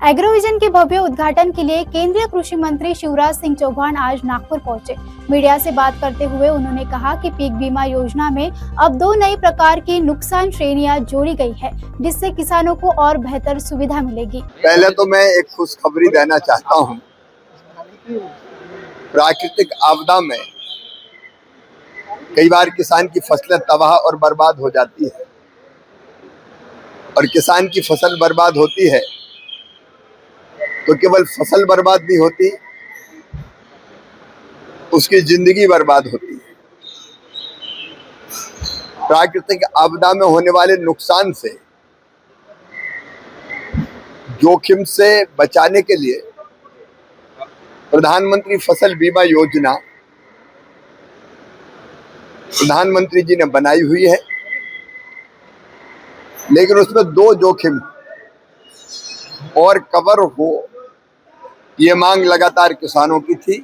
Agrovision के भव्य उद्घाटन के लिए केंद्रीय कृषि मंत्री शिवराज सिंह चौहान आज नागपुर पहुंचे। मीडिया से बात करते हुए उन्होंने कहा कि पीक बीमा योजना में अब 2 नई प्रकार की नुकसान श्रेणियां जोड़ी गई है, जिससे किसानों को और बेहतर सुविधा मिलेगी। पहले तो मैं एक खुशखबरी देना चाहता हूं। प्राकृतिक आपदा में कई बार किसान की फसलें तबाह और बर्बाद हो जाती है, और किसान की फसल बर्बाद होती है तो केवल फसल बर्बाद नहीं होती, उसकी जिंदगी बर्बाद होती है। प्राकृतिक आपदा में होने वाले नुकसान से, जोखिम से बचाने के लिए प्रधानमंत्री फसल बीमा योजना प्रधानमंत्री जी ने बनाई हुई है, लेकिन उसमें 2 जोखिम और कवर हो, ये मांग लगातार किसानों की थी।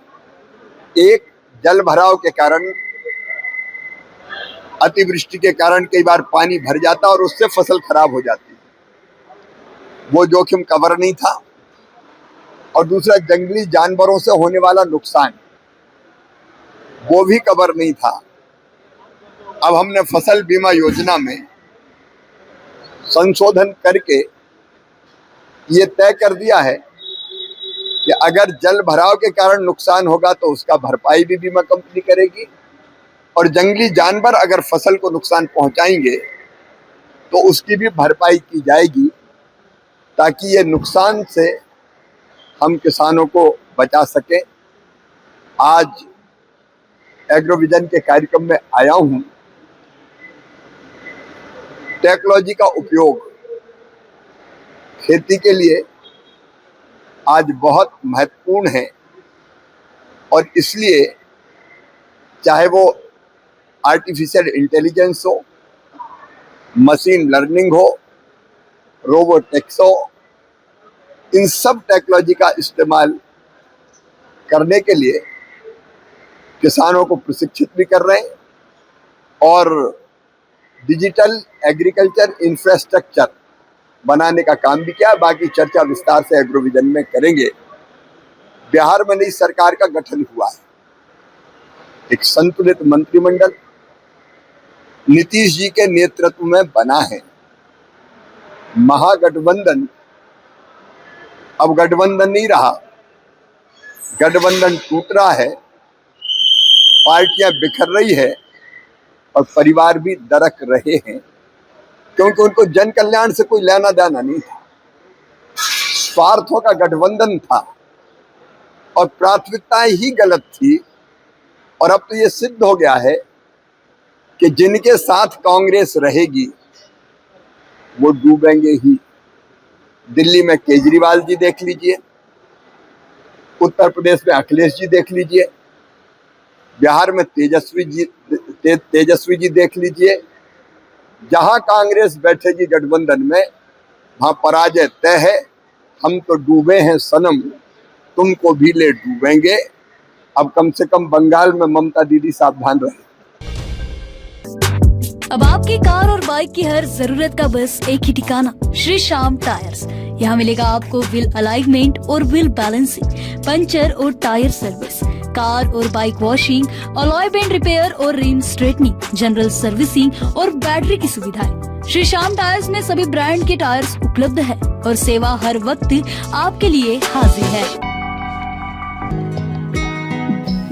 एक, जल भराव के कारण, अतिवृष्टि के कारण कई बार पानी भर जाता और उससे फसल खराब हो जाती, वो जोखिम कवर नहीं था। और दूसरा, जंगली जानवरों से होने वाला नुकसान, वो भी कवर नहीं था। अब हमने फसल बीमा योजना में संशोधन करके ये तय कर दिया है कि अगर जल भराव के कारण नुकसान होगा तो उसका भरपाई भी बीमा कंपनी करेगी, और जंगली जानवर अगर फसल को नुकसान पहुंचाएंगे तो उसकी भी भरपाई की जाएगी, ताकि ये नुकसान से हम किसानों को बचा सकें। आज एग्रोविजन के कार्यक्रम में आया हूं। टेक्नोलॉजी का उपयोग खेती के लिए आज बहुत महत्वपूर्ण है, और इसलिए चाहे वो आर्टिफिशियल इंटेलिजेंस हो, मशीन लर्निंग हो, रोबोटिक्स हो, इन सब टेक्नोलॉजी का इस्तेमाल करने के लिए किसानों को प्रशिक्षित भी कर रहे हैं, और डिजिटल एग्रीकल्चर इंफ्रास्ट्रक्चर बनाने का काम भी किया। बाकी चर्चा विस्तार से एग्रोविजन में करेंगे। बिहार में नई सरकार का गठन हुआ है, एक संतुलित मंत्रिमंडल नीतीश जी के नेतृत्व में बना है। महागठबंधन अब गठबंधन नहीं रहा, गठबंधन टूट रहा है, पार्टियां बिखर रही है और परिवार भी दरक रहे हैं, क्योंकि उनको जन कल्याण से कोई लेना देना नहीं था। स्वार्थों का गठबंधन था और प्राथमिकताएं ही गलत थी। और अब तो ये सिद्ध हो गया है कि जिनके साथ कांग्रेस रहेगी वो डूबेंगे ही। दिल्ली में केजरीवाल जी देख लीजिए, उत्तर प्रदेश में अखिलेश जी देख लीजिए, बिहार में तेजस्वी जी देख लीजिए। जहां कांग्रेस बैठेगी गठबंधन में, वहां पराजय तय है। हम तो डूबे हैं सनम, तुमको भी ले डूबेंगे। अब कम से कम बंगाल में ममता दीदी सावधान रहे। अब आपकी कार और बाइक की हर जरूरत का बस एक ही ठिकाना, श्री श्याम टायर्स। यहाँ मिलेगा आपको व्हील अलाइनमेंट और व्हील बैलेंसिंग, पंचर और टायर सर्विस, कार और bike washing, alloy bend repair और रिम स्ट्रेटनिंग, जनरल सर्विसिंग और बैटरी की सुविधाएं। श्री श्याम टायर्स में सभी ब्रांड के टायर्स उपलब्ध है और सेवा हर वक्त आपके लिए हाजिर है।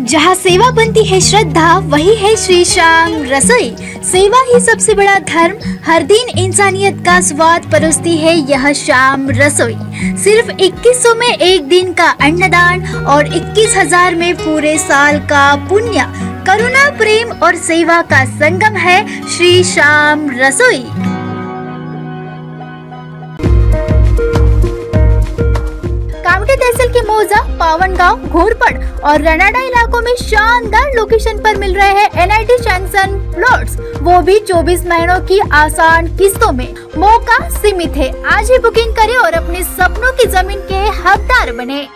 जहाँ सेवा बनती है श्रद्धा, वही है श्री श्याम रसोई। सेवा ही सबसे बड़ा धर्म, हर दिन इंसानियत का स्वाद परोसती है यह श्याम रसोई। सिर्फ 2100 में एक दिन का अन्नदान और 21,000 में पूरे साल का पुण्य। करुणा, प्रेम और सेवा का संगम है श्री श्याम रसोई। कामठी तहसील के मौजा, पावनगांव, घोरपड़ और रनाडा इलाकों में शानदार लोकेशन पर मिल रहे हैं NIT सैंक्शन प्लॉट्स, वो भी 24 महीनों की आसान किस्तों में। मौका सीमित है, आज ही बुकिंग करें और अपने सपनों की जमीन के हकदार बने।